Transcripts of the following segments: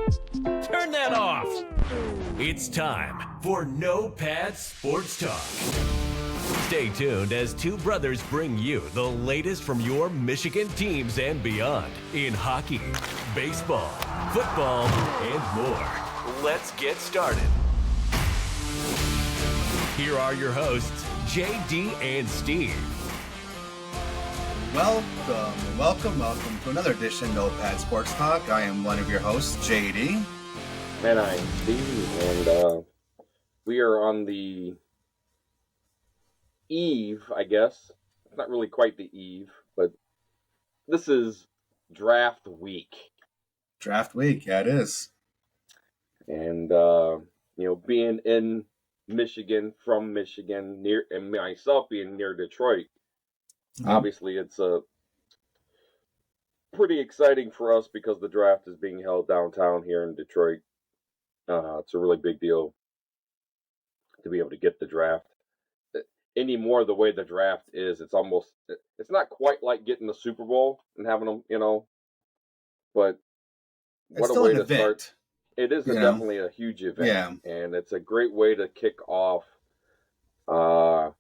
Turn that off. It's time for No Pad Sports Talk. Stay tuned as two brothers bring you the latest from your Michigan teams and beyond in hockey, baseball, football, and more. Let's get started. Here are your hosts, JD and Steve. Welcome to another edition of No Pad Sports Talk. I am one of your hosts, JD. And I'm Steve, and we are on the eve, I guess. It's not really quite the eve, but this is draft week. Draft week, yeah, it is. And, being in Michigan, from Michigan, and myself being near Detroit, obviously it's pretty exciting for us because the draft is being held downtown here in Detroit. It's a really big deal to be able to get the draft. Anymore, the way the draft is, it's not quite like getting the Super Bowl and having them, but what a way to start. It is definitely a huge event, and it's a great way to kick off the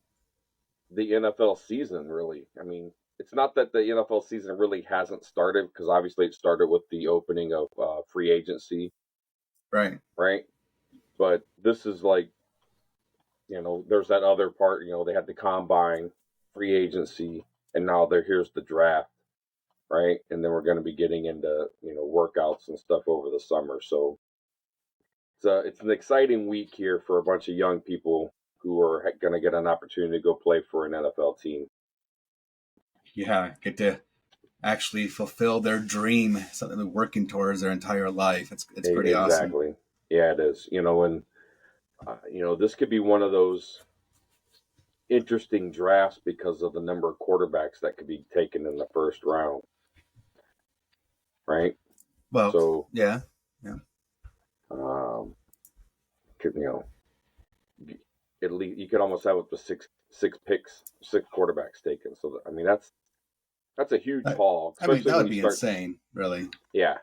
NFL season, really. I mean, it's not that the NFL season really hasn't started, because obviously it started with the opening of free agency. Right. But this is like, there's that other part, they had the combine, free agency, and now here's the draft, right? And then we're going to be getting into, workouts and stuff over the summer. So it's an exciting week here for a bunch of young people who are going to get an opportunity to go play for an NFL team. Yeah, get to actually fulfill their dream, something they're working towards their entire life. It's pretty awesome. Exactly. Yeah, it is. This could be one of those interesting drafts because of the number of quarterbacks that could be taken in the first round. Right? Well, so yeah. At least you could almost have up to six picks, 6 quarterbacks taken. So I mean, that's a huge haul. I mean, that would be insane, really. Yeah.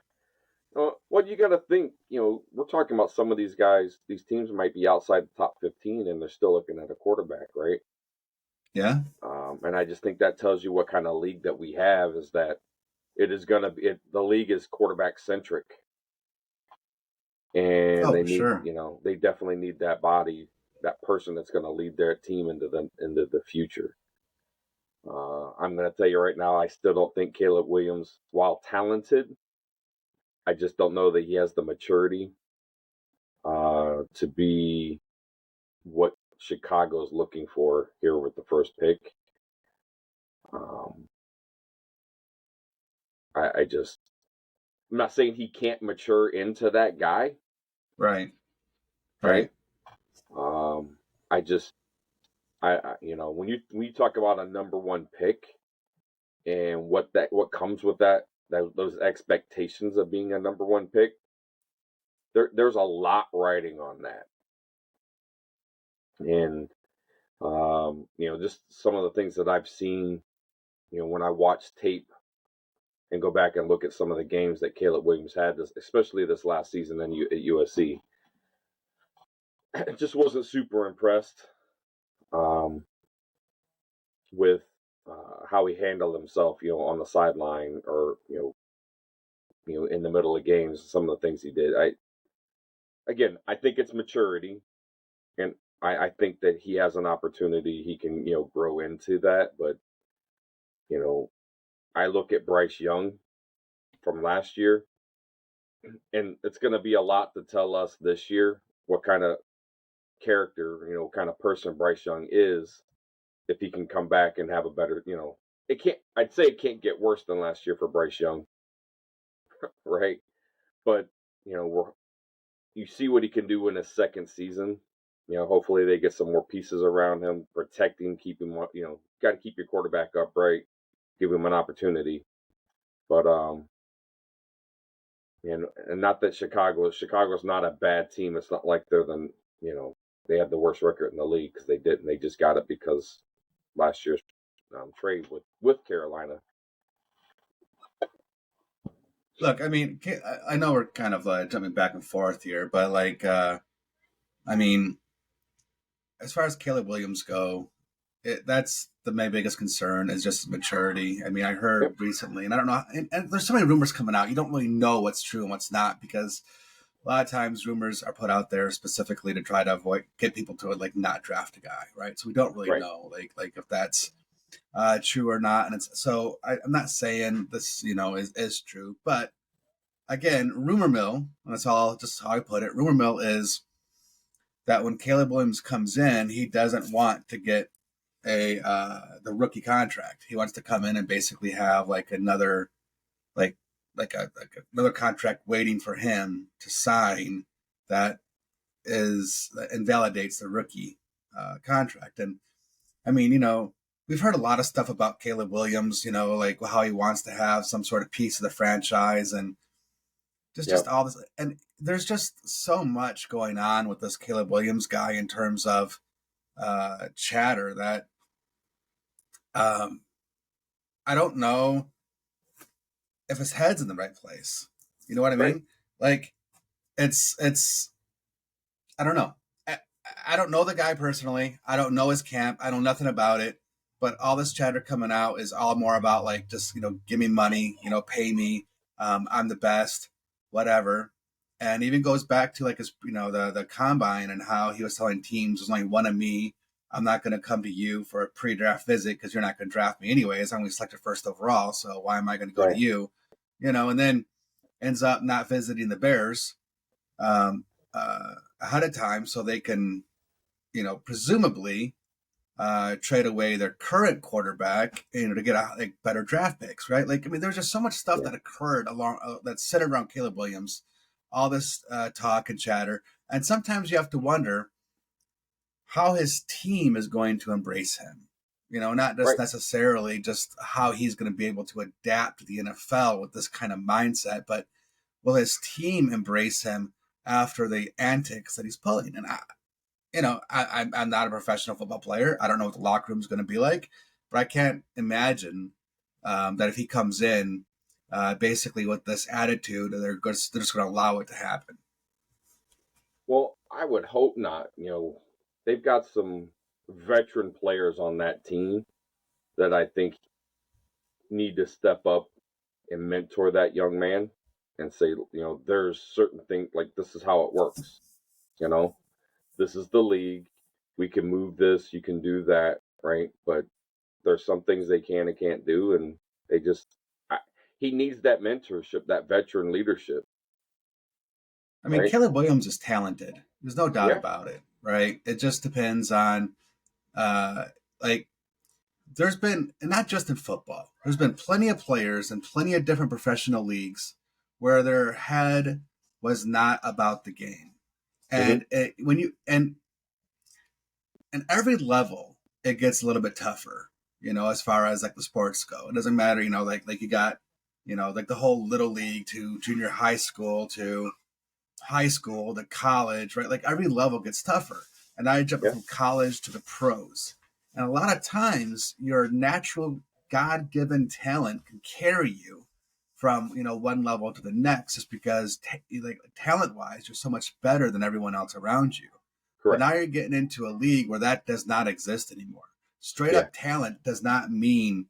Well, you got to think, we're talking about some of these guys, these teams might be outside the top 15 and they're still looking at a quarterback, right? Yeah. And I just think that tells you what kind of league that we have, is that it is going to be, the league is quarterback centric. And they need, they definitely need that body, that person that's going to lead their team into the future. I'm going to tell you right now, I still don't think Caleb Williams, while talented, I just don't know that he has the maturity to be what Chicago is looking for here with the first pick. I'm not saying he can't mature into that guy. Right. When you talk about a number one pick and what comes with those expectations of being a number one pick, there's a lot riding on that. And just some of the things that I've seen, when I watch tape and go back and look at some of the games that Caleb Williams had, especially this last season at USC, just wasn't super impressed with how he handled himself, on the sideline or in the middle of games. Some of the things he did. I think it's maturity, and I think that he has an opportunity. He can grow into that, but I look at Bryce Young from last year, and it's going to be a lot to tell us this year what kind of character, kind of person Bryce Young is, if he can come back and have a better, I'd say it can't get worse than last year for Bryce Young. Right. But, you see what he can do in his second season. Hopefully they get some more pieces around him, protect him, keep him, got to keep your quarterback upright, give him an opportunity. But, and not that Chicago's not a bad team. It's not like they're they had the worst record in the league, because they didn't. They just got it because last year's trade with Carolina. look, I mean, I know we're kind of jumping back and forth here, but like, I mean, as far as Caleb Williams go, that's my biggest concern is just maturity. I mean, I Yep. heard recently, and I don't know, and there's so many rumors coming out. You don't really know what's true and what's not because a lot of times rumors are put out there specifically to try to get people to like not draft a guy, right? So we don't really Right. know like if that's true or not. And it's so I'm not saying this, is true, but again, rumor mill, and that's all just how I put it. Rumor mill is that when Caleb Williams comes in, he doesn't want to get the rookie contract. He wants to come in and basically have like another like another contract waiting for him to sign that that invalidates the rookie contract. And I mean, we've heard a lot of stuff about Caleb Williams, like how he wants to have some sort of piece of the franchise and just Yep. all this. And there's just so much going on with this Caleb Williams guy in terms of chatter that um, I don't know if his head's in the right place. You know what I Right. mean? Like it's I don't know. I don't know the guy personally. I don't know his camp. I know nothing about it. But all this chatter coming out is all more about like just give me money, pay me. I'm the best, whatever. And even goes back to like his the combine and how he was telling teams there's only one of me. I'm not going to come to you for a pre-draft visit because you're not going to draft me anyways. I'm going to select first overall, so why am I going to go to Right. you? And then ends up not visiting the Bears um, ahead of time so they can, presumably trade away their current quarterback, to get like better draft picks, right? Like, I mean, there's just so much stuff Yeah. that occurred along that's centered around Caleb Williams, all this talk and chatter, and sometimes you have to wonder how his team is going to embrace him. Not just Right. necessarily just how he's going to be able to adapt to the NFL with this kind of mindset, but will his team embrace him after the antics that he's pulling? And I'm not a professional football player. I don't know what the locker room is going to be like, but I can't imagine that if he comes in, basically with this attitude, they're just going to allow it to happen. Well, I would hope not. They've got some veteran players on that team that I think need to step up and mentor that young man and say, there's certain things like this is how it works. You know, this is the league. We can move this, you can do that, right? But there's some things they can and can't do, and they just I, he needs that mentorship, that veteran leadership, I mean, right? Caleb Williams is talented. There's no doubt Yeah. about it, right? It just depends on, uh, like, there's been, and not just in football, there's been plenty of players in plenty of different professional leagues where their head was not about the game. Hmm. And when you, and every level, it gets a little bit tougher, as far as like the sports go. It doesn't matter, like you got, like the whole little league to junior high school to college, right? Like every level gets tougher. And I jump Yeah. from college to the pros. And a lot of times your natural God given talent can carry you from, one level to the next just because like talent wise, you're so much better than everyone else around you. But Correct. now you're getting into a league where that does not exist anymore. Straight Yeah. up talent does not mean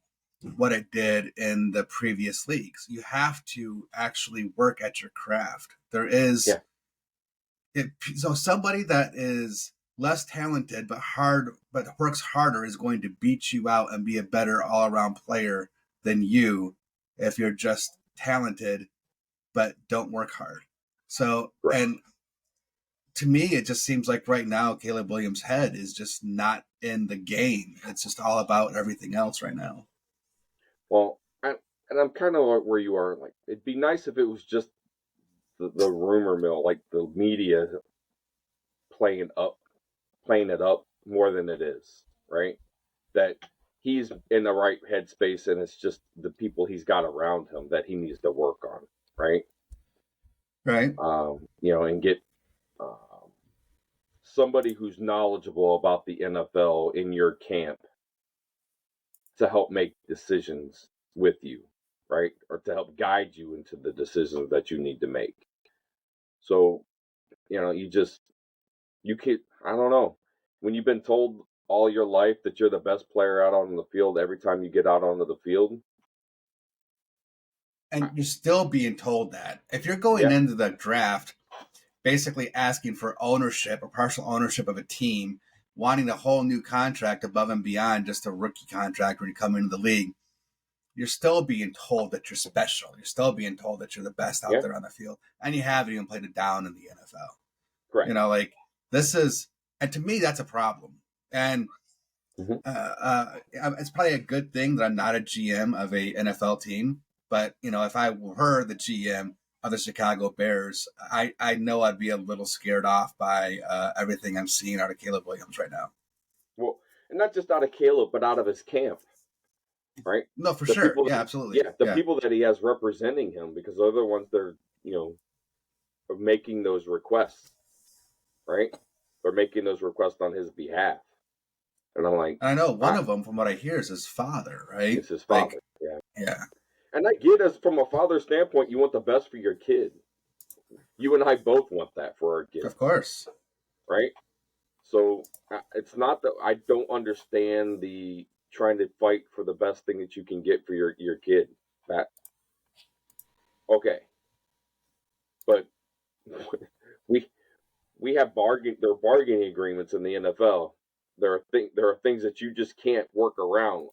what it did in the previous leagues. You have to actually work at your craft. There is Yeah. so somebody that is less talented but works harder is going to beat you out and be a better all-around player than you if you're just talented but don't work hard. So, Right. and to me, it just seems like right now Caleb Williams' head is just not in the game. It's just all about everything else right now. Well, and I'm kind of where you are. Like, it'd be nice if it was just the rumor mill, like the media playing up, playing it up more than it is, right? That he's in the right headspace, and it's just the people he's got around him that he needs to work on, right? Right. And get um, somebody who's knowledgeable about the NFL in your camp to help make decisions with you. right? Or to help guide you into the decisions that you need to make. So, you can't, I don't know. When you've been told all your life that you're the best player out on the field every time you get out onto the field, And you're still being told that. If you're going yeah, into the draft basically asking for ownership or partial ownership of a team, wanting a whole new contract above and beyond just a rookie contract when you come into the league, you're still being told that you're special. You're still being told that you're the best out yeah, there on the field. And you haven't even played it down in the NFL. correct. Like this is, and to me, that's a problem. And Hmm. it's probably a good thing that I'm not a GM of a NFL team. But if I were the GM of the Chicago Bears, I know I'd be a little scared off by everything I'm seeing out of Caleb Williams right now. Well, and not just out of Caleb, but out of his camp, right? No, for The sure. people, Yeah, absolutely. yeah, the Yeah, people that he has representing him, because they're the ones that are, are making those requests, right? They're making those requests on his behalf. And I'm like, and I know one ah, of them, from what I hear, is his father. Right? it's his Like, father. Yeah. yeah, And I get, as from a father standpoint, you want the best for your kid. You and I both want that for our kid, of course. right? So it's not that I don't understand the trying to fight for the best thing that you can get for your kid. That okay, but we we have there are bargaining agreements in the NFL. There are things that you just can't work around,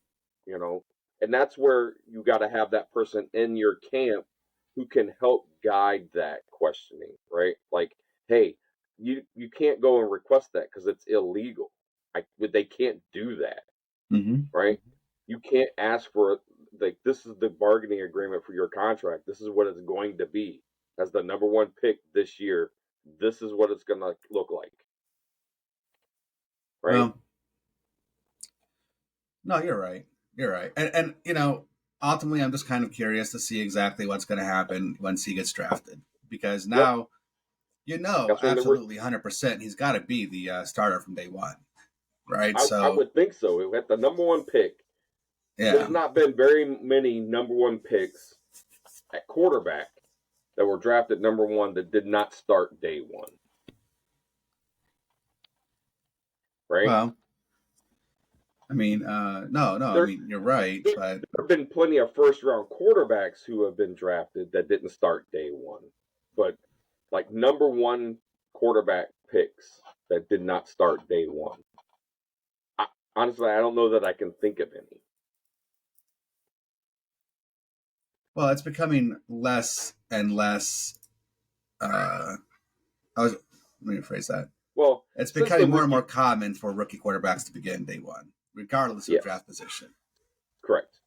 you know, and that's where you got to have that person in your camp who can help guide that questioning, right? Like, hey, you can't go and request that because it's illegal. They can't do that, Mm-hmm. right? You can't ask for, like, this is the bargaining agreement for your contract. This is what it's going to be as the number one pick this year. This is what it's going to look like, right? Well, no, you're right. You're right. And ultimately, I'm just kind of curious to see exactly what's going to happen once he gets drafted, because Yep. now That's when absolutely 100% he's got to be the starter from day one, right? I So would think so. At the number one pick, there's yeah, not been very many number one picks at quarterback that were drafted number one that did not start day one, right? well, I mean, no, I There's mean you're right, there but have been plenty of first round quarterbacks who have been drafted that didn't start day one, but like number one quarterback picks that did not start day one. Honestly, I don't know that I can think of any. well, it's becoming less and less. I was Let me rephrase that. Well, It's since the becoming more and rookie, more common for rookie quarterbacks to begin day one, regardless of yes, draft position. correct.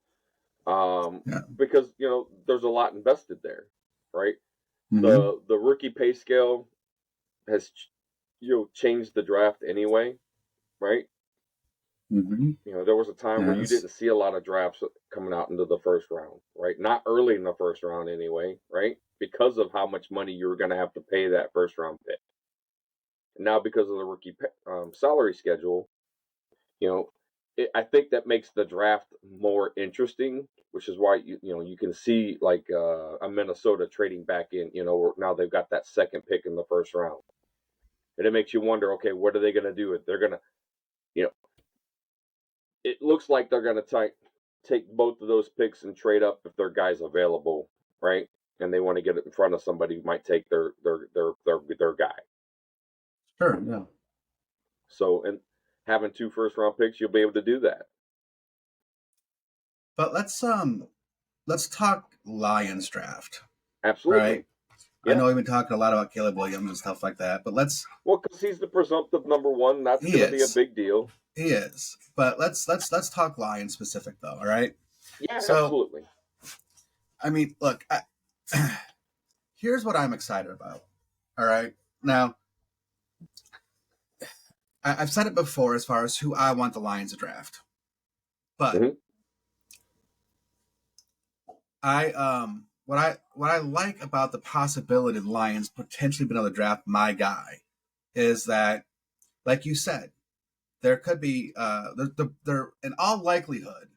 Yeah. Because there's a lot invested there, right? Mm-hmm. The rookie pay scale has changed the draft anyway, right? Mm-hmm. There was a time where you Yes. didn't see a lot of drafts coming out into the first round, right? Not early in the first round anyway, right? Because of how much money you were going to have to pay that first round pick. And now because of the rookie salary schedule, you know, I think that makes the draft more interesting, which is why you can see like a Minnesota trading back in, now they've got that second pick in the first round, and it makes you wonder, okay, what are they going to do? If they're going to, you know, it looks like they're going to take both of those picks and trade up if their guy's available, right? And they want to get it in front of somebody who might take their guy. Sure. Yeah. So, and having two first round picks, you'll be able to do that. But let's talk Lions draft. Absolutely. Right. I Yeah. know we've been talking a lot about Caleb Williams and stuff like that, but Well, because he's the presumptive number one, that's he going to be a is. big deal. He is. But let's talk Lions specific though, all right? Yeah, So absolutely. I mean, look, here's what I'm excited about. All right. Now, I've said it before as far as who I want the Lions to draft. But Hmm. what I like about the possibility of the Lions potentially being able to draft my guy is that, like you said, there could be there in all likelihood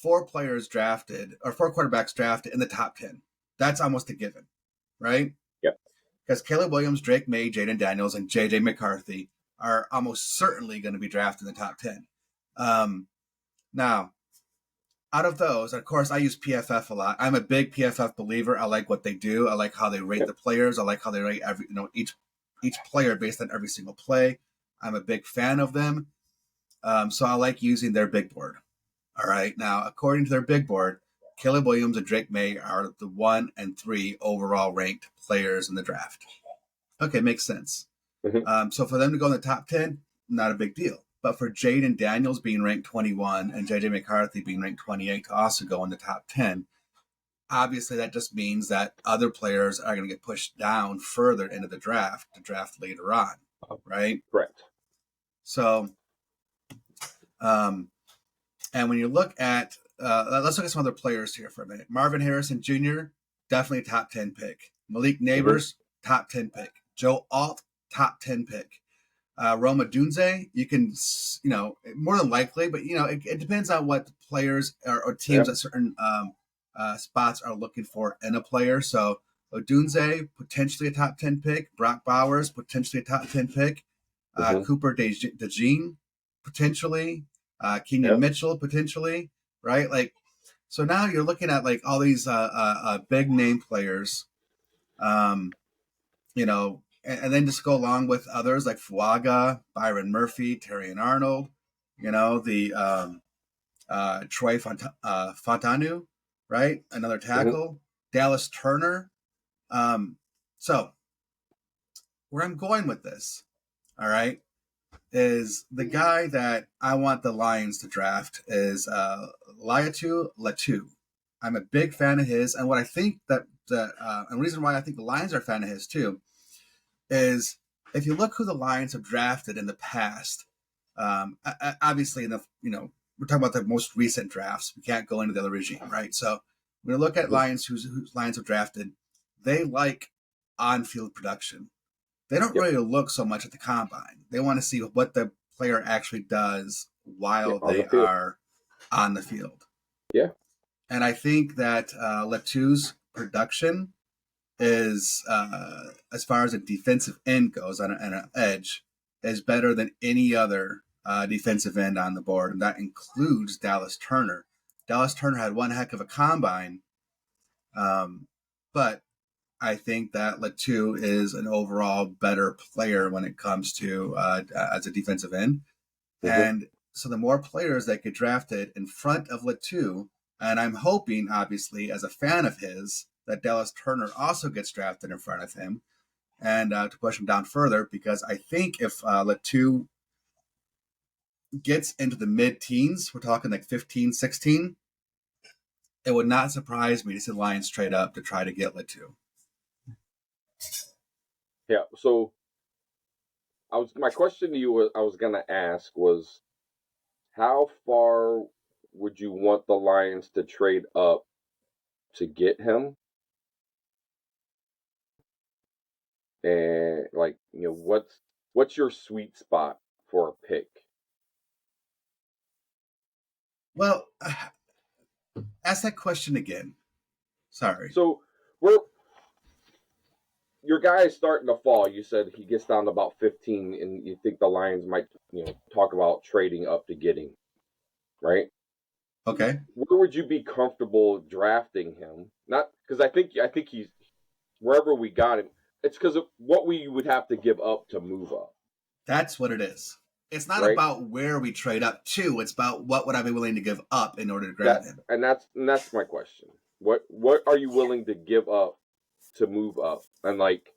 4 players drafted or 4 quarterbacks drafted in the top 10. That's almost a given, right? Yep. Because Caleb Williams, Drake May, Jaden Daniels, and J.J. McCarthy are almost certainly going to be drafted in the top 10. Now, out of those, of course, I use PFF a lot. I'm a big PFF believer. I like what they do. I like how they rate the players. I like how they rate each player based on every single play. I'm a big fan of them. So I like using their big board. All right. Now, according to their big board, Caleb Williams and Drake May are the 1 and 3 overall ranked players in the draft. Okay, makes sense. Mm-hmm. So for them to go in the top 10, not a big deal. But for Jaden Daniels being ranked 21 and J.J. McCarthy being ranked 28 to also go in the top 10, obviously that just means that other players are going to get pushed down further into the draft to draft later on, right? Correct. So, and when you look at, let's look at some other players here for a minute. Marvin Harrison Jr., definitely a top 10 pick. Malik Neighbors, top 10 pick. Joe Alt, top 10 pick. Roma Dunze, you can, more than likely, but, it depends on what players or teams at certain spots are looking for in a player. So Odunze, potentially a top 10 pick. Brock Bowers, potentially a top 10 pick. Cooper DeJean, potentially. Kenyon Mitchell, potentially, right? Like, so now you're looking at like all these big name players, and then just go along with others like Fuaga, Byron Murphy, Terrion Arnold, the Troy Fontanu, right? Another tackle, Dallas Turner. So where I'm going with this, all right, is the guy that I want the Lions to draft is Laiatu Latu. I'm a big fan of his, and what I think and the reason why I think the Lions are a fan of his too is if you look who the Lions have drafted in the past, obviously we're talking about the most recent drafts. We can't go into the other regime, right? So when you look at Lions, whose Lions have drafted, they like on-field production. They don't really look so much at the combine. They want to see what the player actually does while they are on the field. Yeah. And I think that Latu's production is, as far as a defensive end goes on an edge, is better than any other defensive end on the board. And that includes Dallas Turner. Dallas Turner had one heck of a combine, but I think that Latu is an overall better player when it comes to as a defensive end. And so the more players that get drafted in front of Latu, and I'm hoping, obviously, as a fan of his, that Dallas Turner also gets drafted in front of him and to push him down further, because I think if Latu gets into the mid-teens, we're talking like 15, 16, it would not surprise me to see the Lions trade up to try to get Latu. Yeah, so my question to you I was gonna ask was, how far would you want the Lions to trade up to get him? And what's your sweet spot for a pick? Well, ask that question again. Sorry. So your guy is starting to fall. You said he gets down to about 15, and you think the Lions might, talk about trading up to get him, right? Okay. Where would you be comfortable drafting him? Not because I think he's wherever we got him. It's because of what we would have to give up to move up. That's what it is. It's not about where we trade up to. It's about what would I be willing to give up in order to grab him. And that's my question. What are you willing to give up to move up? And like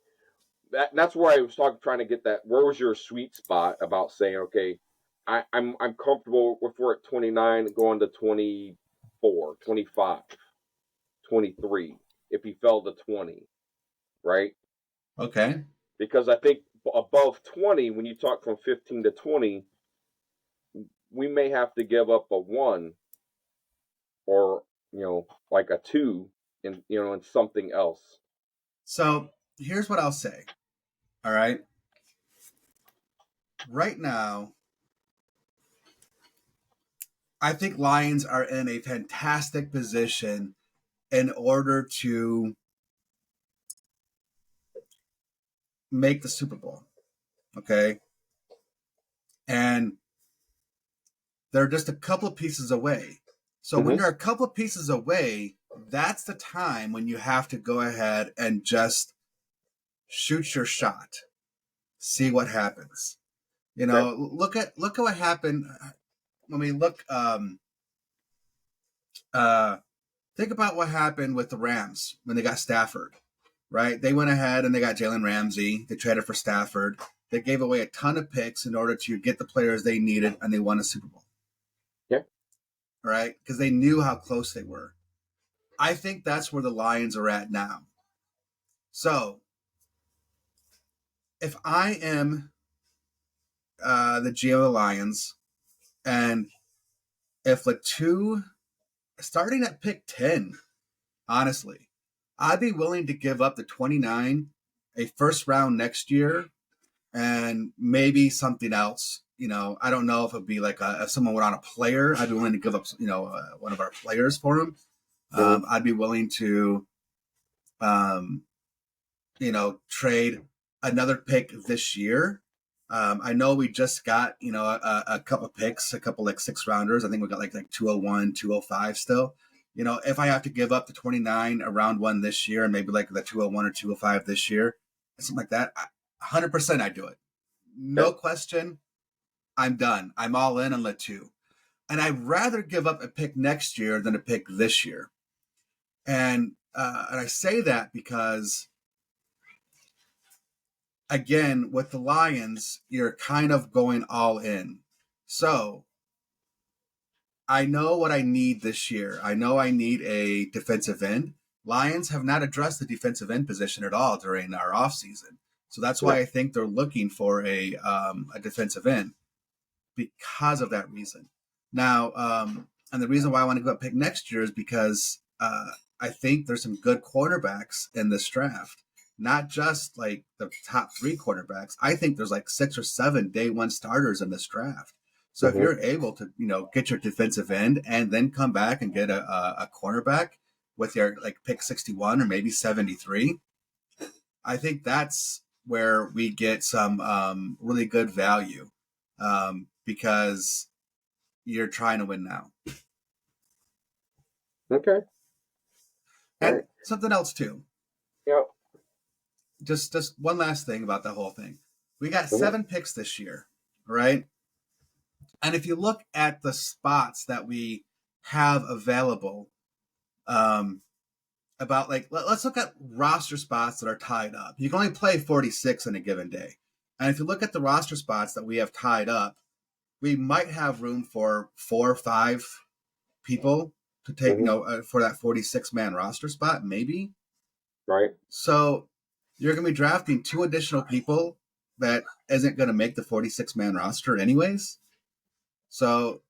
that's where I was trying to get that. Where was your sweet spot about saying, okay, I'm comfortable if we're at 29 going to 24, 25, 23 if he fell to 20, right? Okay. Because I think above 20, when you talk from 15 to 20, we may have to give up a 1 or, like a 2 in something else. So here's what I'll say. All right. Right now, I think Lions are in a fantastic position in order to make the Super Bowl. Okay. And they're just a couple of pieces away. So when you're a couple of pieces away, that's the time when you have to go ahead and just shoot your shot, see what happens. You know, look at what happened when we look. Think about what happened with the Rams when they got Stafford. Right? They went ahead and they got Jalen Ramsey. They traded for Stafford. They gave away a ton of picks in order to get the players they needed, and they won a Super Bowl. Yeah. Right? Because they knew how close they were. I think that's where the Lions are at now. So, if I am the GM of the Lions, and if Latu, starting at pick 10, honestly, I'd be willing to give up the 29, a first round next year, and maybe something else. You know, I don't know if it'd be like if someone went on a player, I'd be willing to give up, one of our players for him. I'd be willing to, trade another pick this year. I know we just got, a couple of picks, a couple like 6-rounders. I think we got like 201, 205 still. You know, if I have to give up the 29 around one this year and maybe like the 201 or 205 this year, something like that, 100% I'd do it. No question. I'm done. I'm all in on Latu. And I'd rather give up a pick next year than a pick this year. And I say that because, again, with the Lions, you're kind of going all in. So I know what I need this year. I know I need a defensive end. Lions have not addressed the defensive end position at all during our offseason. So that's why I think they're looking for a defensive end because of that reason. Now, and the reason why I want to go up pick next year is because I think there's some good quarterbacks in this draft. Not just like the top 3 quarterbacks. I think there's like 6 or 7 day one starters in this draft. So if you're able to, get your defensive end and then come back and get a cornerback with your like pick 61 or maybe 73, I think that's where we get some really good value because you're trying to win now. Okay. And something else too. Yeah. Just one last thing about the whole thing. We got 7 picks this year, right? And if you look at the spots that we have available, about like, let's look at roster spots that are tied up. You can only play 46 in a given day. And if you look at the roster spots that we have tied up, we might have room for 4 or 5 people to take, for that 46-man roster spot, maybe. Right. So you're going to be drafting 2 additional people that isn't going to make the 46-man roster anyways. So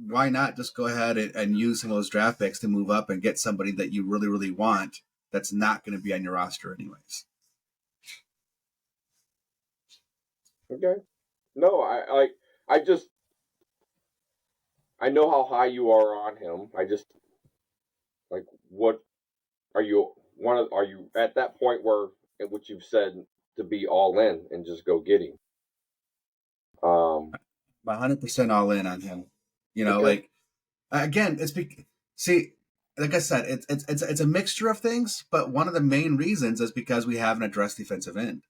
why not just go ahead and use some of those draft picks to move up and get somebody that you really, really want that's not going to be on your roster anyways? Okay. No, I know how high you are on him. I just like, what are you are you at that point where, in which you've said to be all in and just go get him? 100% all in on him. Like, again, see, like I said, it's a mixture of things, but one of the main reasons is because we haven't addressed defensive end.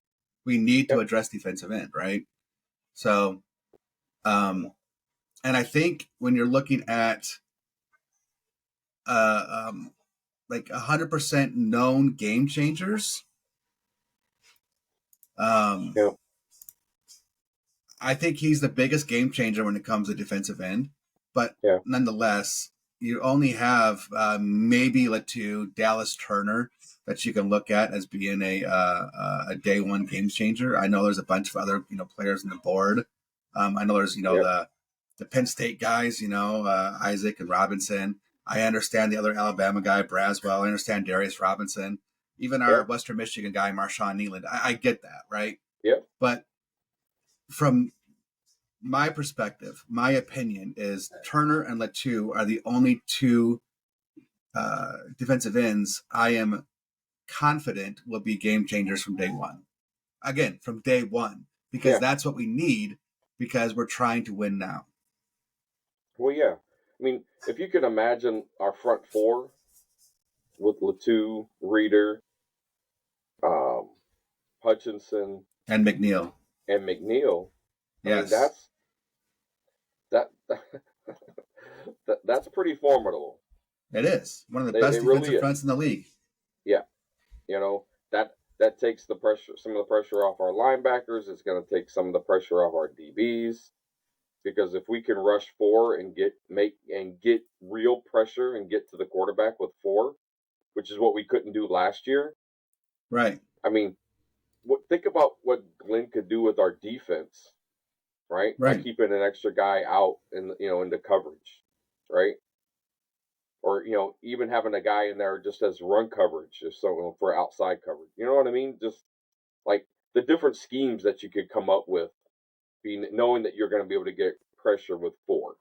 We need to address defensive end, right? So, and I think when you're looking at like 100% known game changers, I think he's the biggest game changer when it comes to defensive end. But nonetheless, you only have maybe Latu, Dallas Turner that you can look at as being a day one game changer. I know there's a bunch of other players on the board. I know there's the Penn State guys, Isaac and Robinson. I understand the other Alabama guy, Braswell. I understand Darius Robinson. Even our Western Michigan guy, Marshawn Nealand. I get that, right? Yeah. But from my perspective, my opinion is Turner and Latu are the only two defensive ends I am confident will be game changers from day one. Again, from day one, because that's what we need because we're trying to win now. Well, yeah. I mean, if you can imagine our front four with Latu, Reeder, um, Hutchinson, And McNeil. and McNeil, I mean, Yes. that that's pretty formidable. It is. One of the It best really defensive is. fronts in the league. Yeah. You know, that takes the pressure, some of the pressure off our linebackers. It's going to take some of the pressure off our DBs. Because if we can rush four and get real pressure and get to the quarterback with four, which is what we couldn't do last year. Right. I mean, think about what Glenn could do with our defense, right? By Right. keeping an extra guy out in the coverage, right? Or even having a guy in there just as run coverage, if so, for outside coverage. You know what I mean? Just like the different schemes that you could come up with, knowing that you're going to be able to get pressure with four.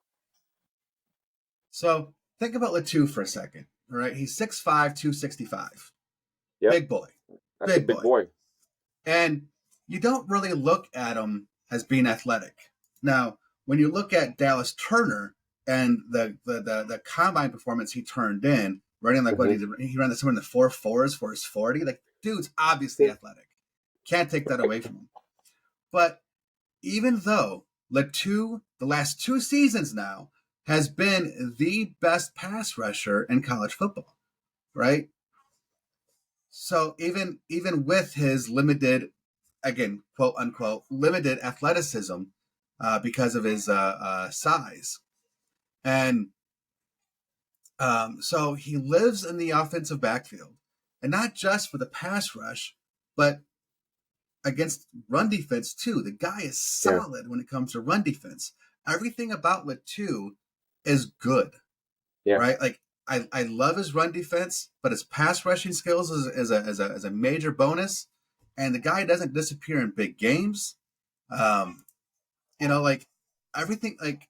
So think about Latu for a second. All right. He's 6'5", 265. Yep. Big boy. That's a big boy. And you don't really look at him as being athletic. Now, when you look at Dallas Turner and the combine performance he turned in, running like what he ran somewhere in the 4.4s for his 40. Like, dude's obviously athletic. Can't take that away from him. But even though Latu, the last 2 seasons now, has been the best pass rusher in college football, right? So even with his limited, again, quote unquote, limited athleticism because of his size, and so he lives in the offensive backfield, and not just for the pass rush, but against run defense too. The guy is solid when it comes to run defense. Everything about Latu is good, right? Like I love his run defense, but his pass rushing skills is a major bonus. And the guy doesn't disappear in big games. Like everything. Like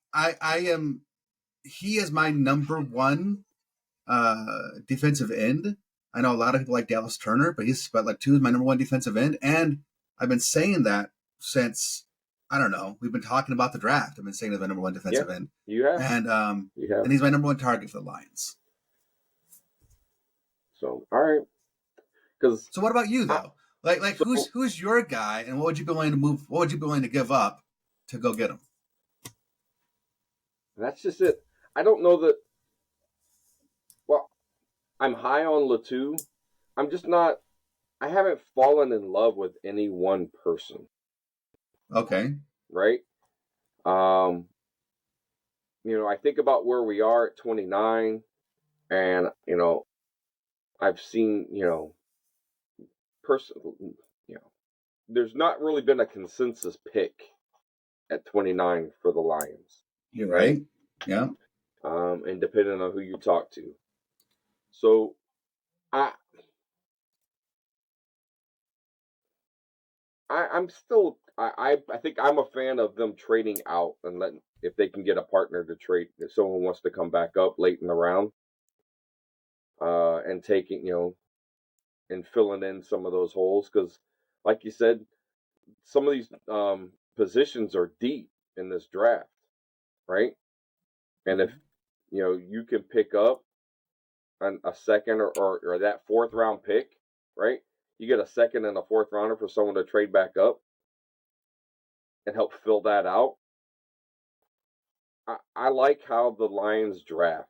he is my number one defensive end. I know a lot of people like Dallas Turner, but Latu is my number one defensive end, and I've been saying that since, I don't know, we've been talking about the draft. I've been saying he's my number one defensive end. You have. And you have. And he's my number one target for the Lions. So, all right. So what about you though? Who's your guy, and what would you be willing to move? What would you be willing to give up to go get him? That's just it. I don't know that. Well, I'm high on Latu. I'm just not. I haven't fallen in love with any one person. Okay. Right. I think about where we are at 29, and I've seen there's not really been a consensus pick at 29 for the Lions. You're right. Yeah. And depending on who you talk to. So I'm still I think I'm a fan of them trading out and letting, if they can get a partner to trade, if someone wants to come back up late in the round, and taking and filling in some of those holes, because like you said, some of these positions are deep in this draft, right? And if you can pick up a second or that fourth round pick, right? You get a second and a fourth rounder for someone to trade back up and help fill that out. I like how the Lions draft,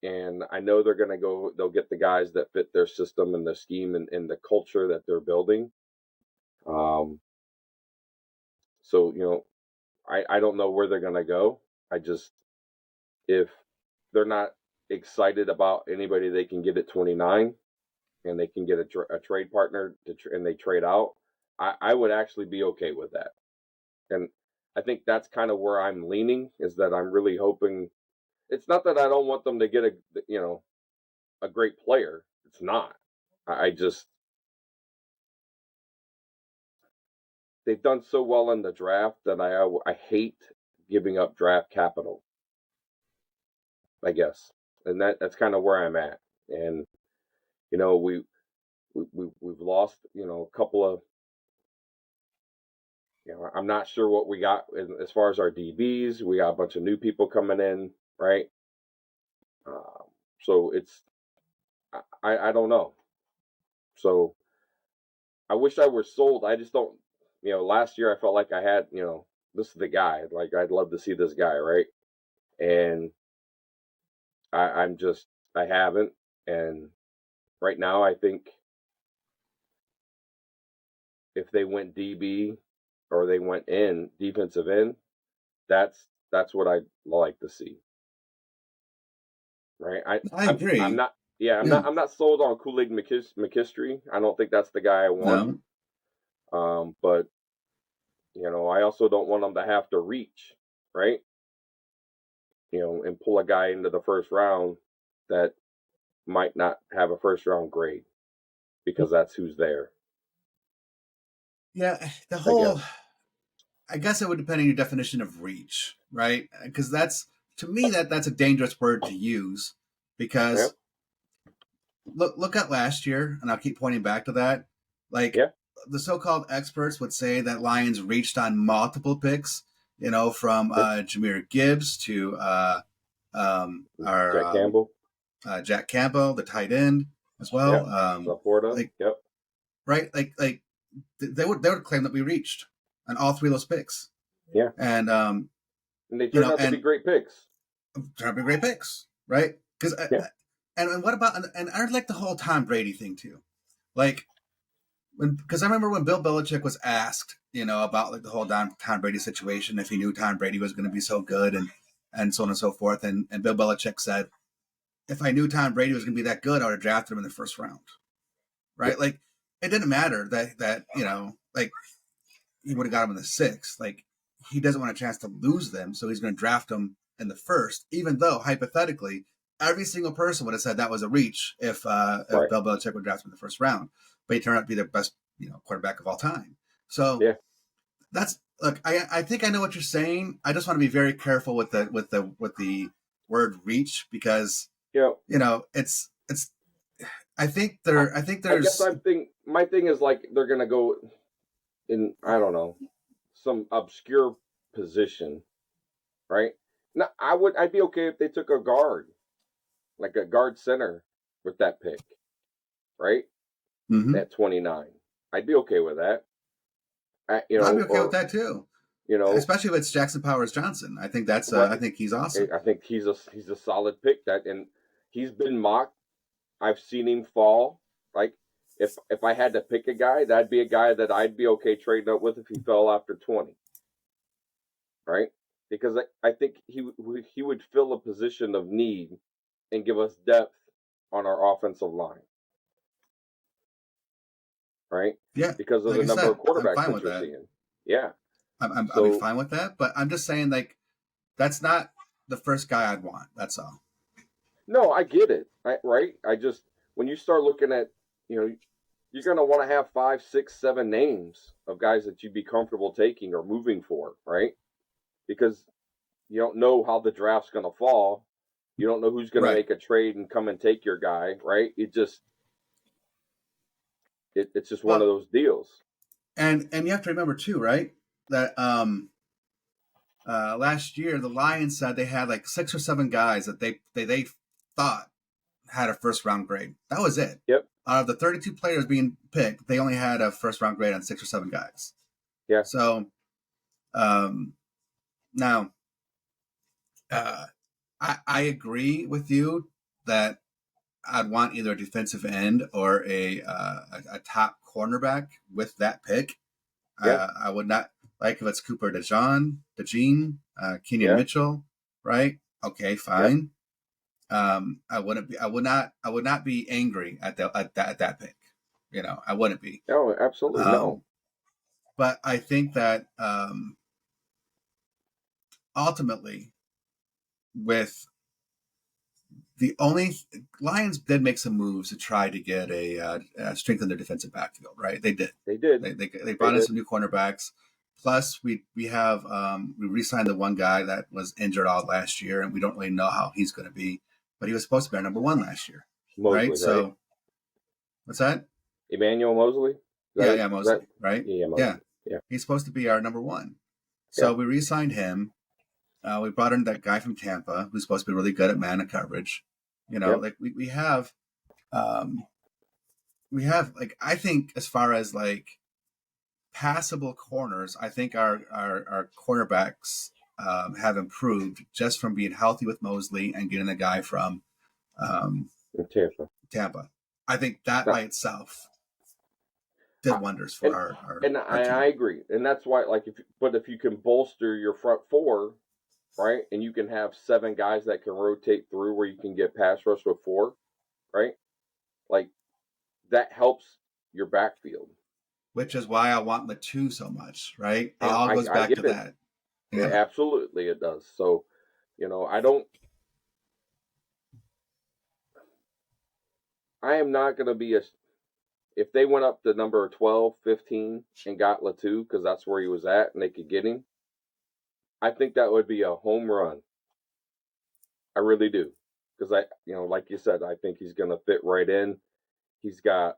and I know they'll get the guys that fit their system and the scheme and the culture that they're building. So I don't know where they're gonna go. If they're not excited about anybody they can get at 29, and they can get a trade partner and they trade out, I would actually be okay with that. And I think that's kind of where I'm leaning, is that I'm really hoping. It's not that I don't want them to get a great player. It's not. I just, they've done so well in the draft that I hate giving up draft capital, I guess. And that's kind of where I'm at. And we've lost a couple of. I'm not sure what we got as far as our DBs. We got a bunch of new people coming in, right? So I don't know. So I wish I were sold. I just don't. Last year I felt like I had. This is the guy. Like I'd love to see this guy, right? And I haven't. And right now I think if they went DB or they went in defensive end, that's what I'd like to see. Right? I agree. I'm not. Yeah, I'm not sold on Kool-Aid McKinstry. I don't think that's the guy I want. No. But I also don't want them to have to reach, right? And pull a guy into the first round that might not have a first round grade because that's who's there. Yeah, I guess it would depend on your definition of reach, right? Because to me that's a dangerous word to use because look at last year, and I'll keep pointing back to that. Like the so-called experts would say that Lions reached on multiple picks, from Jahmyr Gibbs to Jack Campbell, the tight end as well. Laporta. Right, like they would claim that we reached on all three of those picks. Yeah, and they turned out to be great picks. Turned out to be great picks, right? Because and what about and I like the whole Tom Brady thing too, like because I remember when Bill Belichick was asked, about like the whole Tom Brady situation, if he knew Tom Brady was going to be so good and so on and so forth, and Bill Belichick said, if I knew Tom Brady was going to be that good, I would have drafted him in the first round, right? Yeah. Like it didn't matter that like he would have got him in the sixth. Like he doesn't want a chance to lose them, so he's going to draft him in the first, even though hypothetically every single person would have said that was a reach if Bill Belichick would draft him in the first round. But he turned out to be the best, quarterback of all time. So that's look. I think I know what you're saying. I just want to be very careful with the word reach because it's. I think there's. I guess my thing is like they're gonna go in. I don't know, some obscure position, right? Now I'd be okay if they took a guard, like a guard center, with that pick, right? Mm-hmm. At 29, I'd be okay with that. I'd be okay with that too. Especially if it's Jackson Powers Johnson. I think that's. I think he's awesome. I think he's a solid pick. And he's been mocked. I've seen him fall. Like if I had to pick a guy, that'd be a guy that I'd be okay trading up with if he fell after 20. Right? Because I think he would fill a position of need and give us depth on our offensive line. Right? Yeah. Because of the number of quarterbacks that you're seeing. Yeah. I'll be fine with that, but I'm just saying, like, that's not the first guy I'd want. That's all. No, I get it. Right? I just, when you start looking at, you're going to want to have 5, 6, 7 names of guys that you'd be comfortable taking or moving for, right? Because you don't know how the draft's going to fall. You don't know who's going to make a trade and come and take your guy, right? It's just one of those deals. And you have to remember too, right, that last year the Lions said they had like 6 or 7 guys that they thought had a first round grade. That was it. Yep. Out of the 32 players being picked, they only had a first round grade on 6 or 7 guys. Yeah. So, now, I agree with you that I'd want either a defensive end or a top cornerback with that pick. Yeah. I would not like if it's Cooper DeJean, Kenyon Mitchell, right? Okay, fine. I would not be angry at that pick. I wouldn't be. No, absolutely no. But I think that ultimately, with the only Lions did make some moves to try to get a strengthen their defensive backfield, right? They did. They did. They brought in some new cornerbacks. Plus, we have we re-signed the one guy that was injured all last year, and we don't really know how he's going to be. But he was supposed to be our number one last year, Mosley, right? So, what's that? Emmanuel Mosley? Yeah, Mosley, right? Yeah, Mosley. Yeah, Yeah. he's supposed to be our number one. So we re-signed him. We brought in that guy from Tampa who's supposed to be really good at man and coverage. Like we have, like, I think as far as like passable corners, I think our cornerbacks have improved just from being healthy with Mosley and getting a guy from Tampa. I think that by itself did wonders for our team. I agree, and that's why, like, if you can bolster your front four, right, and you can have 7 guys that can rotate through where you can get pass rush with 4, right, like that helps your backfield. Which is why I want Matu so much, right? It all goes back to that. Yeah, absolutely, it does. So, I am not going to be if they went up to number 12, 15 and got Latu because that's where he was at and they could get him, I think that would be a home run. I really do. Because like you said, I think he's going to fit right in. He's got,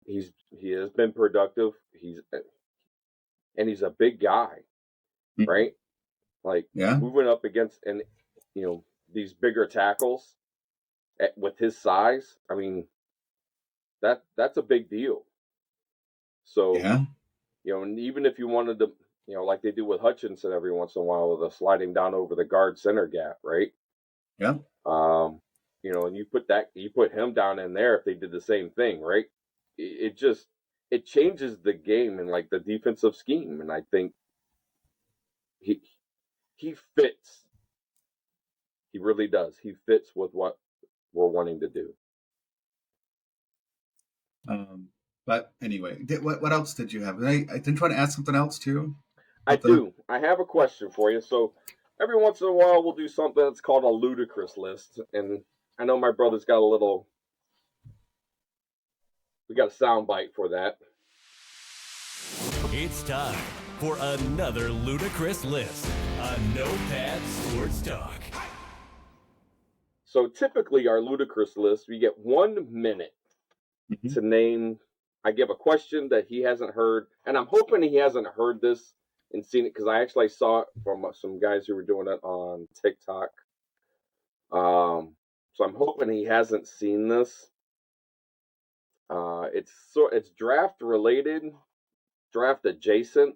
he has been productive. He's a big guy, right? Like moving up against these bigger tackles with his size. I mean, that's a big deal. So, and even if you wanted to, like they do with Hutchinson every once in a while with a sliding down over the guard center gap, right? Yeah. And you put him down in there if they did the same thing, right? It changes the game and like the defensive scheme, and I think he fits. He really does. He fits with what we're wanting to do. But anyway, what else did you have? I didn't try to ask something else too. I do. I have a question for you. So every once in a while, we'll do something that's called a ludicrous list, and I know my brother's got we got a sound bite for that. It's time for another ludicrous list on No Pad Sports Talk. So typically our ludicrous list, we get 1 minute to name. I give a question that he hasn't heard, and I'm hoping he hasn't heard this and seen it because I actually saw it from some guys who were doing it on TikTok. So I'm hoping he hasn't seen this. It's draft related, draft adjacent,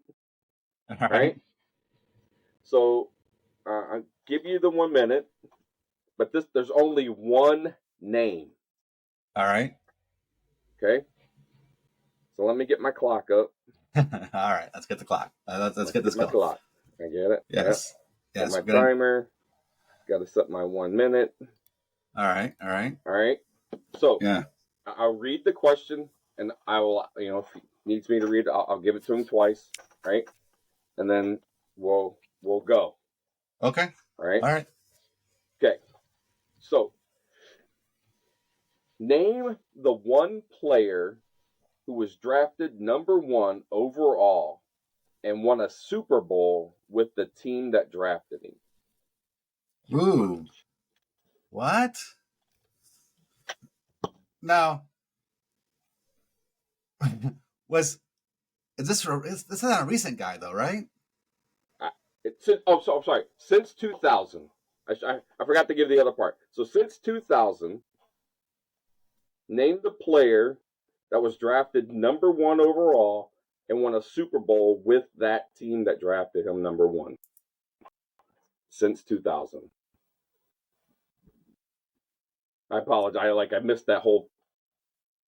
right? So I'll give you the 1 minute, but there's only one name. All right. Okay. So let me get my clock up. All right, let's get the clock. Let's get this going. Clock. I get it. Yes. Yes. My timer. Got to set my 1 minute. All right. So I'll read the question, and I will, if he needs me to read it, I'll give it to him twice, right? And then we'll go. Okay. All right. All right. Okay. So name the one player who was drafted number 1 overall and won a Super Bowl with the team that drafted him. Ooh. What? Now, this is not a recent guy though, right? I'm sorry. Since 2000. I forgot to give the other part. So since 2000, name the player that was drafted number 1 overall and won a Super Bowl with that team that drafted him number 1. Since 2000. I apologize. I missed that whole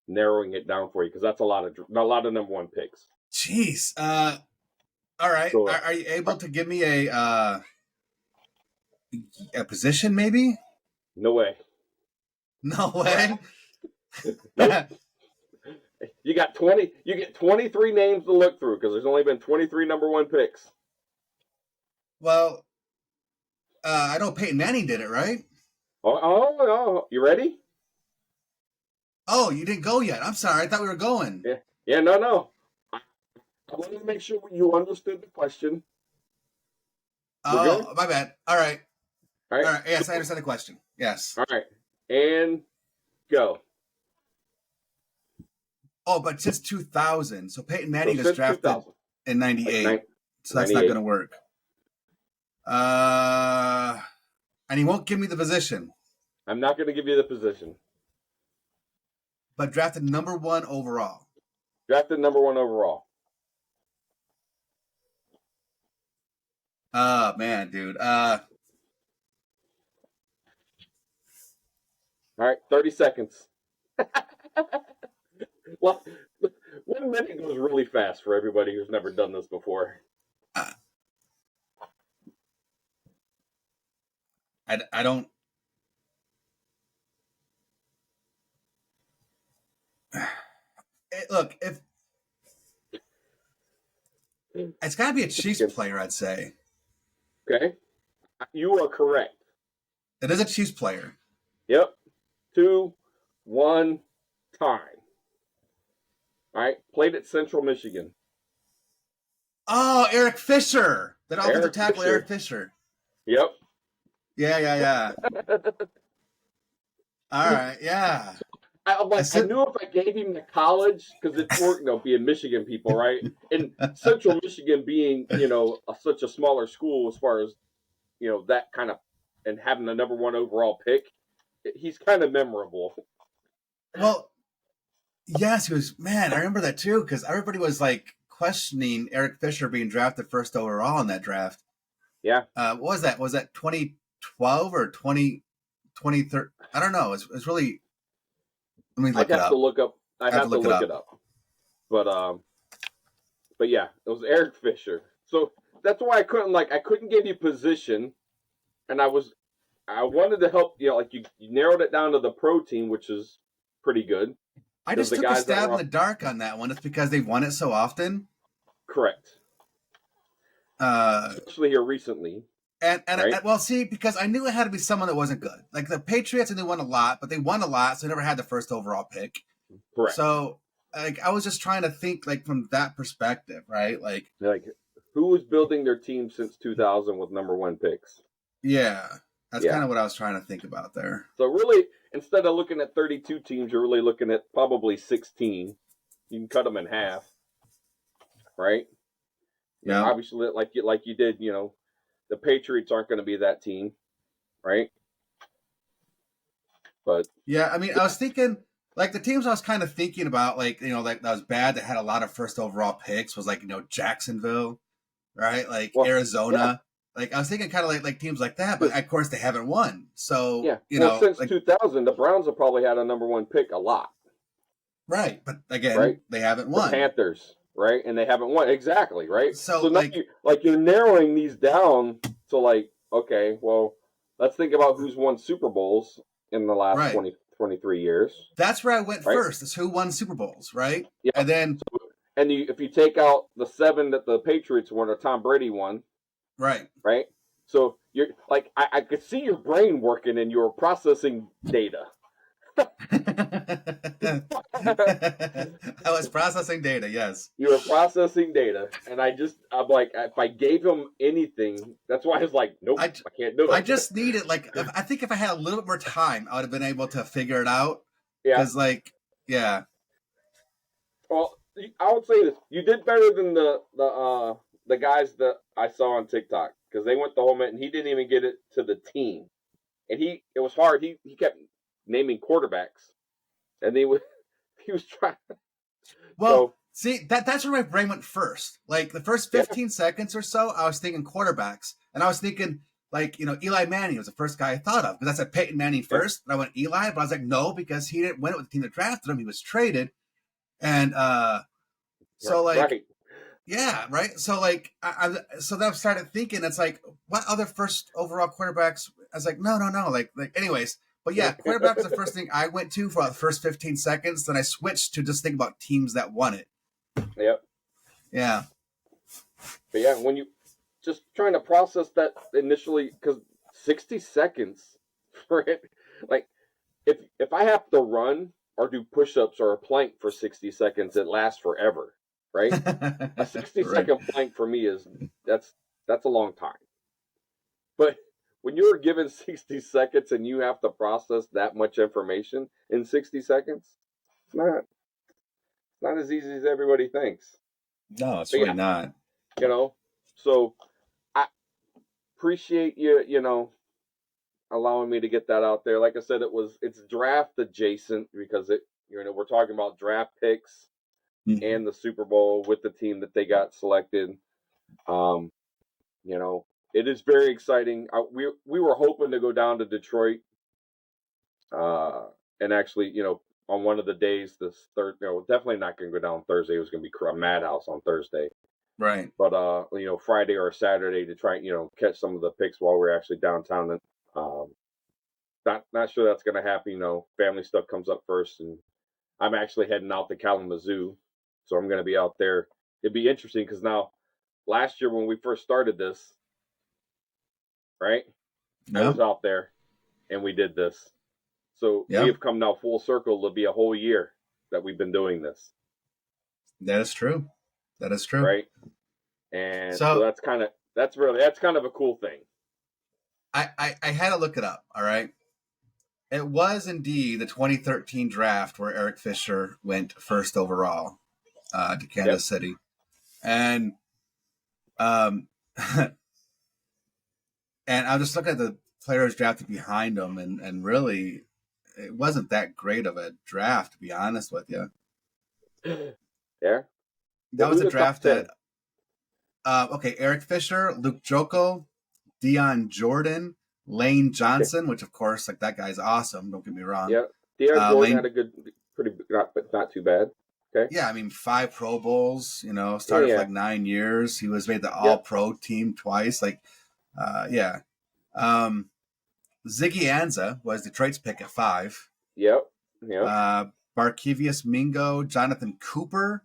narrowing it down for you because that's a lot of number 1 picks. Jeez. All right. So, are you able to give me a position maybe? No way. No way. Nope. You get 23 names to look through because there's only been 23 number 1 picks. Well, I know Peyton Manning did it, right? Oh, you ready? Oh, you didn't go yet. I'm sorry. I thought we were going. Yeah, no. I wanted to make sure you understood the question. We're good? Oh, my bad. All right. All All right. right. Yes, I understand the question. Yes. All right. And go. Oh, but since 2000. So Peyton So Manning was since drafted 2000, in like 98. So that's not 98. going to work. And he won't give me the position, I'm not going to give you the position. but drafted number 1 overall. Drafted number 1 overall. Oh, man, dude. All right. 30 seconds. Well, 1 minute goes really fast for everybody who's never done this before. I don't. Look, if it's got to be a Chiefs player, I'd say. Okay. You are correct. It is a Chiefs player. Yep. 2, 1, time. All right. Played at Central Michigan. Oh, Eric Fisher. That offensive Eric tackle, Fisher. Eric Fisher. Yep. Yeah. All right, yeah. I knew if I gave him the college, because it's for being Michigan people, right? And Central Michigan being such a smaller school as far as that kind of, and having the number 1 overall pick, he's kind of memorable. Well, yes, he was. Man, I remember that too because everybody was like questioning Eric Fisher being drafted first overall in that draft. Yeah. What was that? Was that 2012 or 2013? I don't know. It's really. Let me look it up. I'd have to look it up. But yeah, it was Eric Fisher. So that's why I couldn't give you position, and I wanted to help you narrowed it down to the pro team, which is pretty good. I just took a stab in the dark on that one. It's because they've won it so often. Correct. Especially here recently. And well, see, because I knew it had to be someone that wasn't good. Like the Patriots, and they won a lot, but they won a lot, so they never had the first overall pick. Correct. So, I was just trying to think from that perspective, right? Like who was building their team since 2000 with number 1 picks? Yeah, that's kind of what I was trying to think about there. So really, instead of looking at 32 teams, you're really looking at probably 16. You can cut them in half, right? Yeah. Obviously, like you did, the Patriots aren't going to be that team, right? But yeah, I mean, I was thinking like the teams I was kind of thinking about, like that was bad that had a lot of first overall picks was like Jacksonville, right? Like Arizona. Yeah. Like I was thinking kind of like teams like that, but of course they haven't won. So since 2000, the Browns have probably had a number 1 pick a lot. Right, but again, they haven't won. The Panthers, right, and they haven't won exactly, right. So now you're narrowing these down to okay, well, let's think about who's won Super Bowls in the last 23 years. That's where I went first. Is who won Super Bowls, right? Yeah, and then if you take out the 7 that the Patriots won or Tom Brady won. Right. So you're I could see your brain working and you're processing data. I was processing data, yes. You were processing data, and I'm like, if I gave him anything, that's why I was like, nope, I can't do it. I just needed I think if I had a little bit more time, I would have been able to figure it out. Yeah. Because yeah. Well, I would say this: you did better than the guys that I saw on TikTok because they went the whole minute, and he didn't even get it to the team, and it was hard. He kept naming quarterbacks, and he was trying. Well, see that's where my brain went first. Like the first 15 seconds or so, I was thinking quarterbacks, and I was thinking Eli Manning was the first guy I thought of because I said Peyton Manning first, and I went Eli, but I was like no because he didn't win it with the team that drafted him. He was traded, and yeah, right. So so then I started thinking it's like what other first overall quarterbacks? I was like no, like anyways. But yeah, quarterback was the first thing I went to for the first 15 seconds. Then I switched to just think about teams that won it. Yep. Yeah. But yeah, when you just trying to process that initially, because 60 seconds for it, if I have to run or do push-ups or a plank for 60 seconds, it lasts forever, right? A 60 Right. second blank for me is that's a long time. But when you're given 60 seconds and you have to process that much information in 60 seconds, it's not as easy as everybody thinks. No, it's But really yeah, not. you know, so I appreciate you, allowing me to get that out there. Like I said, it's draft adjacent because we're talking about draft picks Mhm. and the Super Bowl with the team that they got selected. Um, you know, it is very exciting. We were hoping to go down to Detroit, and actually, on one of the days, this third, definitely not going to go down Thursday. It was going to be a madhouse on Thursday, Right. but Friday or Saturday to try, catch some of the picks while we're actually downtown. And not sure that's going to happen. Family stuff comes up first, and I'm actually heading out to Kalamazoo, so I'm going to be out there. It'd be interesting because now, last year when we first started this, right, I was Yep. out there and we did this. So we Yep. have come now full circle. It'll be a whole year that we've been doing this, That is true. That is true. right? And so So that's kind of a cool thing. I had to look it up. All right. It was indeed the 2013 draft where Eric Fisher went first overall to Kansas City, and um, and I'm just looking at the players drafted behind him, and really, it wasn't that great of a draft, to be honest with you. Yeah. That Well, was who a the top draft 10? that okay, Eric Fisher, Luke Joko, Deion Jordan, Lane Okay. Johnson, which of course, like that guy's awesome. Don't get me wrong. Yeah. Deion Jordan had Lane, a good, pretty, not too bad. Okay. yeah, I mean 5 Pro Bowls. Yeah. Started for Yeah. like 9 years. He was made the All Yep. Pro team twice. Like, yeah. Um, Ziggy Ansah was Detroit's pick at 5. Yep. Yep. Barkevius Mingo, Jonathan Cooper,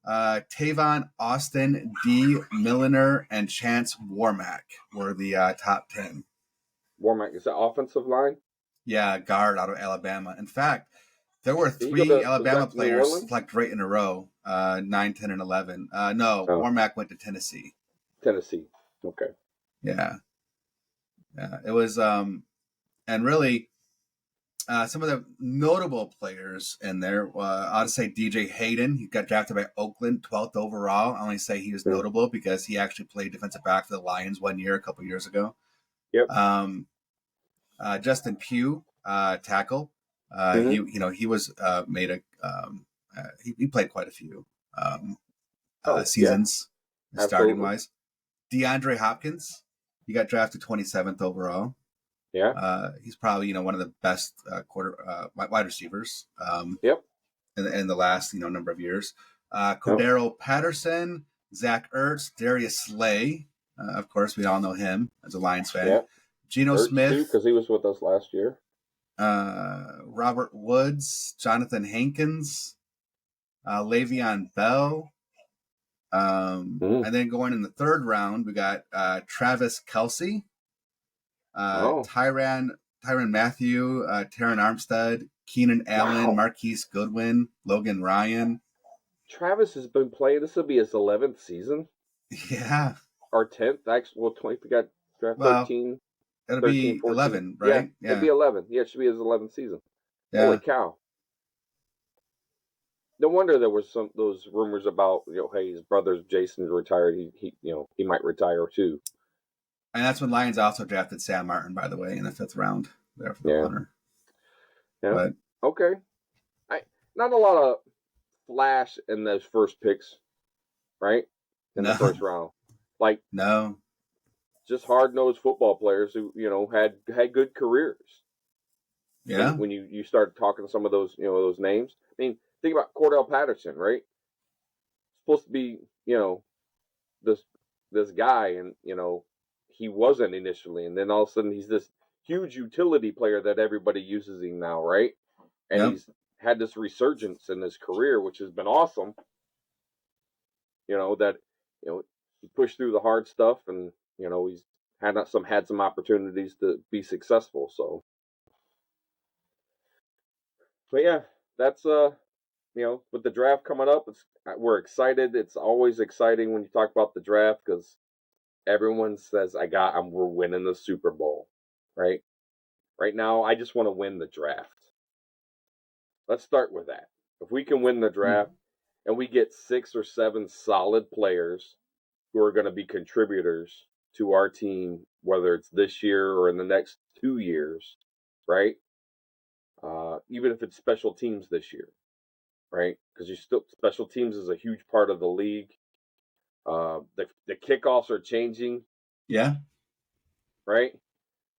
Tavon Austin, D. Milliner, and Chance Warmack were the top 10. Warmack is the offensive line. Yeah, guard out of Alabama. In fact, there were Did he go 3 to? Was Alabama that New players Orleans? selected right in a row, 9, 10, and 11. No, Oh, Warmack went to Tennessee. Tennessee. Okay. Yeah, yeah. It was, and really, some of the notable players in there, I ought to say DJ Hayden. He got drafted by Oakland, 12th overall. I only say he was Hmm. notable because he actually played defensive back for the Lions 1 year, a couple years ago. Yep. Justin Pugh, tackle. Mm-hmm. He was made a he played quite a few Oh, yeah. seasons starting Absolutely. wise. DeAndre Hopkins, he got drafted 27th overall. Yeah. He's probably one of the best wide receivers Yep. in the last number of years. Yep. Cordero Patterson, Zach Ertz, Darius Slay. Of course, we all know him as a Lions fan. Yep. Geno Ertz Smith, too, because he was with us last year. Robert Woods, Jonathan Hankins, Le'Veon Bell. And then going in the third round, we got Travis Kelce, Tyrann Mathieu, Taron Armstead, Keenan Allen, Wow. Marquise Goodwin, Logan Ryan. Travis has been playing. This will be his 11th season. Yeah. Or 10th, actually. Well, 20. We got draft Well, 13, it'll 13, be 14. 11, Yeah, right? it'd be 11. Yeah, it should be his 11th season. Holy Yeah. cow. No wonder there was those rumors about, hey, his brother Jason's retired. He might retire too. And that's when Lions also drafted Sam Martin, by the way, in the 5th round there for the punter. Yeah. But Okay. Not a lot of flash in those first picks, right? In the first round. Like, no. Just hard-nosed football players who, had good careers. Yeah. When you start talking to some of those, those names. I mean, think about Cordell Patterson, right? Supposed to be, this guy, and he wasn't initially, and then all of a sudden he's this huge utility player that everybody uses him now, right? And he's had this resurgence in his career, which has been awesome. That he pushed through the hard stuff, and he's had some opportunities to be successful. So, but yeah, that's with the draft coming up, we're excited. It's always exciting when you talk about the draft because everyone says, we're winning the Super Bowl, right? Right now, I just want to win the draft. Let's start with that. If we can win the draft and we get 6 or 7 solid players who are going to be contributors to our team, whether it's this year or in the next 2 years, right? Even if it's special teams this year, right? Because special teams is a huge part of the league. The kickoffs are changing. Yeah. Right.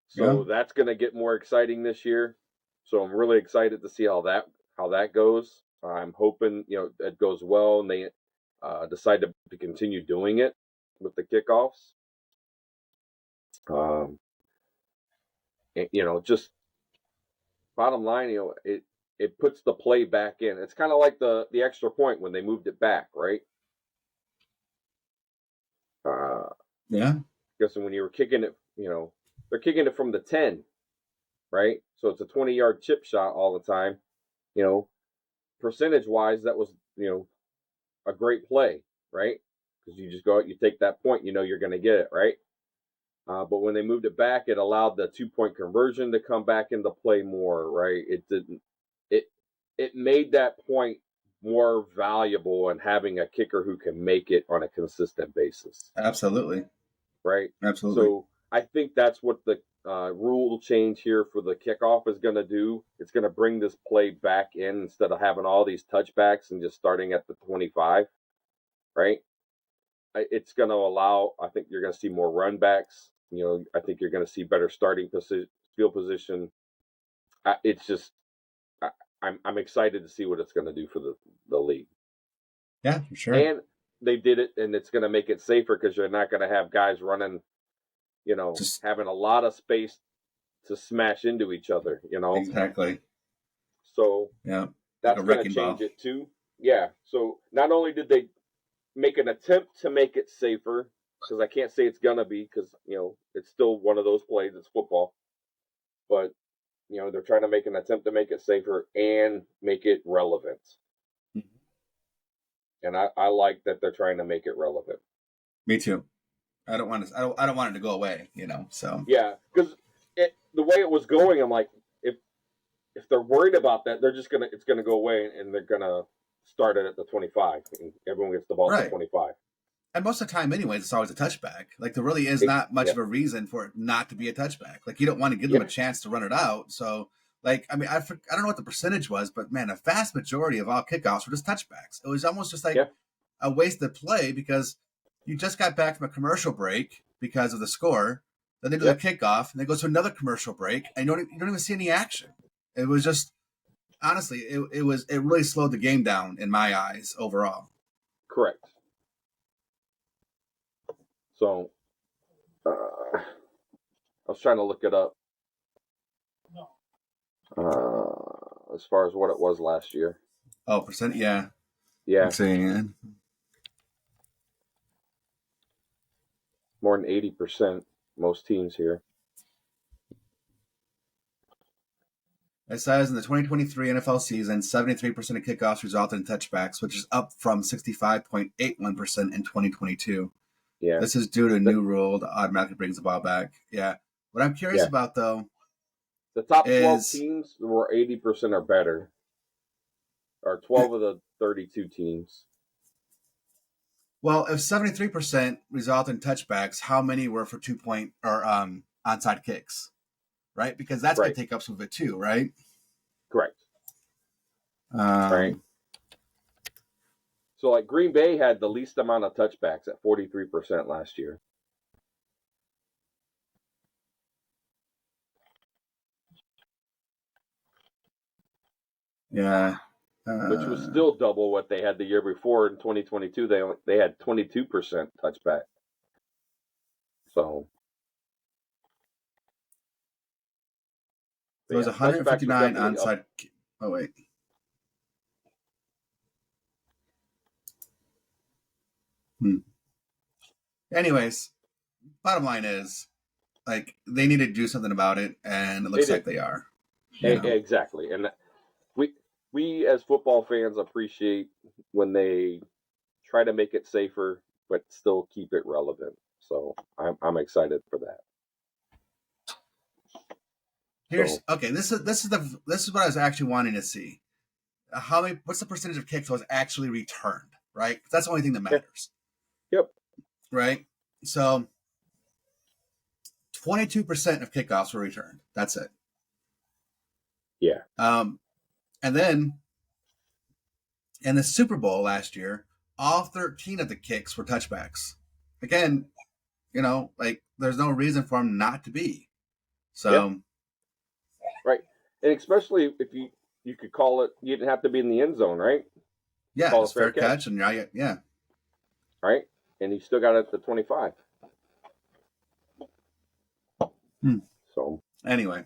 So that's going to get more exciting this year. So I'm really excited to see how that goes. I'm hoping it goes well and they decide to continue doing it with the kickoffs. Just bottom line, it puts the play back in. It's kind of like the extra point when they moved it back, right? Yeah. Because when you were kicking it, they're kicking it from the 10, right? So it's a 20-yard chip shot all the time. Percentage wise, that was a great play, right? Because you just go out, you take that point, you're going to get it, right? But when they moved it back, it allowed the 2-point conversion to come back into play more, right? It made that point more valuable and having a kicker who can make it on a consistent basis. Absolutely. Right? Absolutely. So I think that's what the rule change here for the kickoff is going to do. It's going to bring this play back in instead of having all these touchbacks and just starting at the 25, right? It's going to allow, I think you're going to see more run backs. I think you're going to see better starting field position. It's just, I'm excited to see what it's going to do for the league. Yeah, for sure. And they did it, and it's going to make it safer because you're not going to have guys running, just having a lot of space to smash into each other, Exactly. So yeah, that's going to change it too. Yeah. So not only did they make an attempt to make it safer, because I can't say it's going to be, because, it's still one of those plays, it's football. But, they're trying to make an attempt to make it safer and make it relevant. And I like that they're trying to make it relevant. Me too. I don't want it to go away, so. Yeah, because the way it was going, I'm like, if they're worried about that, it's gonna go away and they're gonna start it at the 25 and everyone gets the ball at the 25. And most of the time, anyways, it's always a touchback. Like there really is not much of a reason for it not to be a touchback. Like you don't want to give them a chance to run it out. So, like, I mean, I don't know what the percentage was, but man, a vast majority of all kickoffs were just touchbacks. It was almost just like a wasted play because you just got back from a commercial break because of the score. Then they do the kickoff and they go to another commercial break and you don't even see any action. It was just, honestly, it really slowed the game down in my eyes overall. Correct. So, I was trying to look it up. As far as what it was last year. Oh, percent? Yeah. Yeah. I'm saying more than 80%, most teams here. It says in the 2023 NFL season, 73% of kickoffs resulted in touchbacks, which is up from 65.81% in 2022. Yeah. This is due to a new rule that automatically brings the ball back. Yeah. What I'm curious about, though, the top 12 teams were 80% or better, or 12 of the 32 teams. Well, if 73% result in touchbacks, how many were for 2-point or onside kicks? Right? Because that's going to take up some of it too, right? Correct. Right. So, like, Green Bay had the least amount of touchbacks at 43% last year. Yeah. Which was still double what they had the year before. In 2022, they had 22% touchback. So there was 159 onside. Oh wait. Anyways, bottom line is, like, they need to do something about it, and it looks like they are. Exactly, and we as football fans appreciate when they try to make it safer, but still keep it relevant. So I'm excited for that. This is what I was actually wanting to see. What's the percentage of kicks was actually returned, right? That's the only thing that matters. Yep. Right? So 22% of kickoffs were returned. That's it. Yeah. And then in the Super Bowl last year, all 13 of the kicks were touchbacks. Again, there's no reason for them not to be. So, yep. Right. And especially if you could call it, you didn't have to be in the end zone, right? Yeah, it's fair catch. And yeah. Right. And he still got it at the 25. So anyway.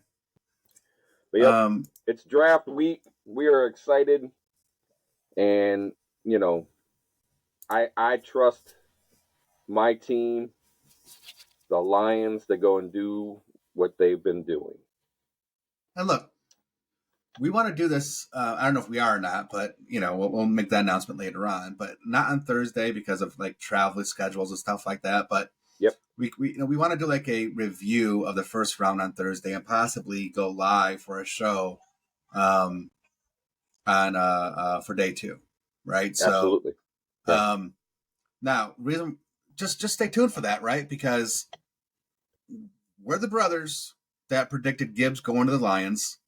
But yep, it's draft week. We are excited. And, I trust my team, the Lions, to go and do what they've been doing. And look, we want to do this. I don't know if we are or not, but we'll make that announcement later on. But not on Thursday because of travel schedules and stuff like that. But yep, we want to do a review of the first round on Thursday and possibly go live for a show, on for day 2, right? Absolutely. So, now just stay tuned for that, right? Because we're the brothers that predicted Gibbs going to the Lions.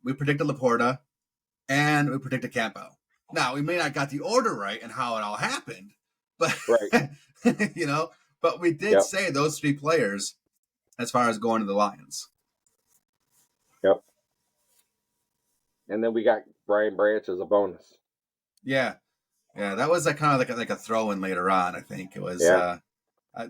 We predicted Laporta, and we predicted Campbell. Now, we may not got the order right and how it all happened, but right. But we did say those 3 players as far as going to the Lions. Yep. And then we got Brian Branch as a bonus. Yeah, that was kind of like a throw-in later on. I think it was. That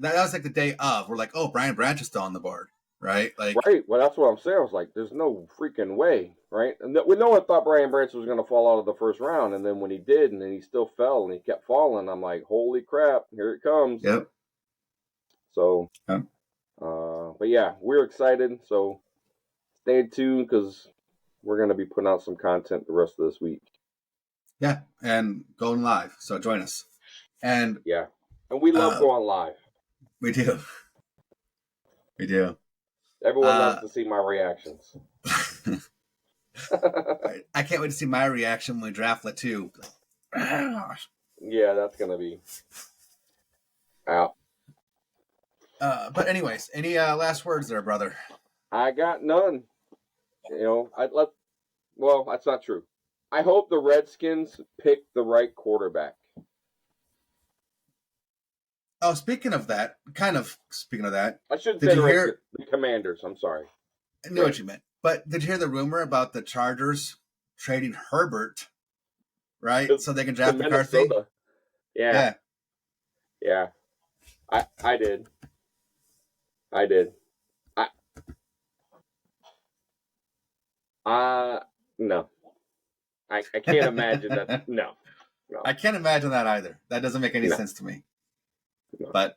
was the day of. We're like, oh, Brian Branch is still on the board. Right? Right. Well, that's what I'm saying. I was like, there's no freaking way, right? And no one thought Brian Branch was going to fall out of the first round. And then when he did, and then he still fell and he kept falling, I'm like, holy crap, here it comes. Yep. So, but yeah, we're excited. So stay tuned because we're going to be putting out some content the rest of this week. Yeah. And going live. So join us. And yeah. And we love going live. We do. We do. Everyone loves to see my reactions. I can't wait to see my reaction when we draft too. Yeah, that's gonna be out. But anyways, any last words there, brother? I got none. Well, that's not true. I hope the Redskins pick the right quarterback. Oh, speaking of that, I shouldn't say the Commanders. I'm sorry. I knew what you meant. But did you hear the rumor about the Chargers trading Herbert, right? So they can draft McCarthy? Yeah. I did. No. I can't imagine that. No. I can't imagine that either. That doesn't make any sense to me. No. But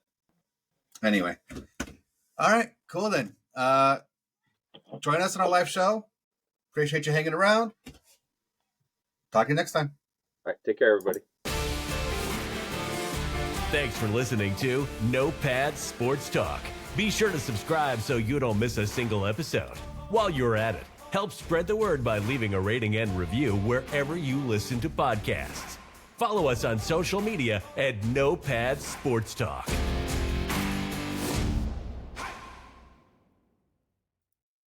anyway. All right, cool then. Join us on our live show. Appreciate you hanging around. Talk to you next time. All right, take care, everybody. Thanks for listening to No Pads Sports Talk. Be sure to subscribe so you don't miss a single episode. While you're at it, help spread the word by leaving a rating and review wherever you listen to podcasts. Follow us on social media at No Pads Sports Talk.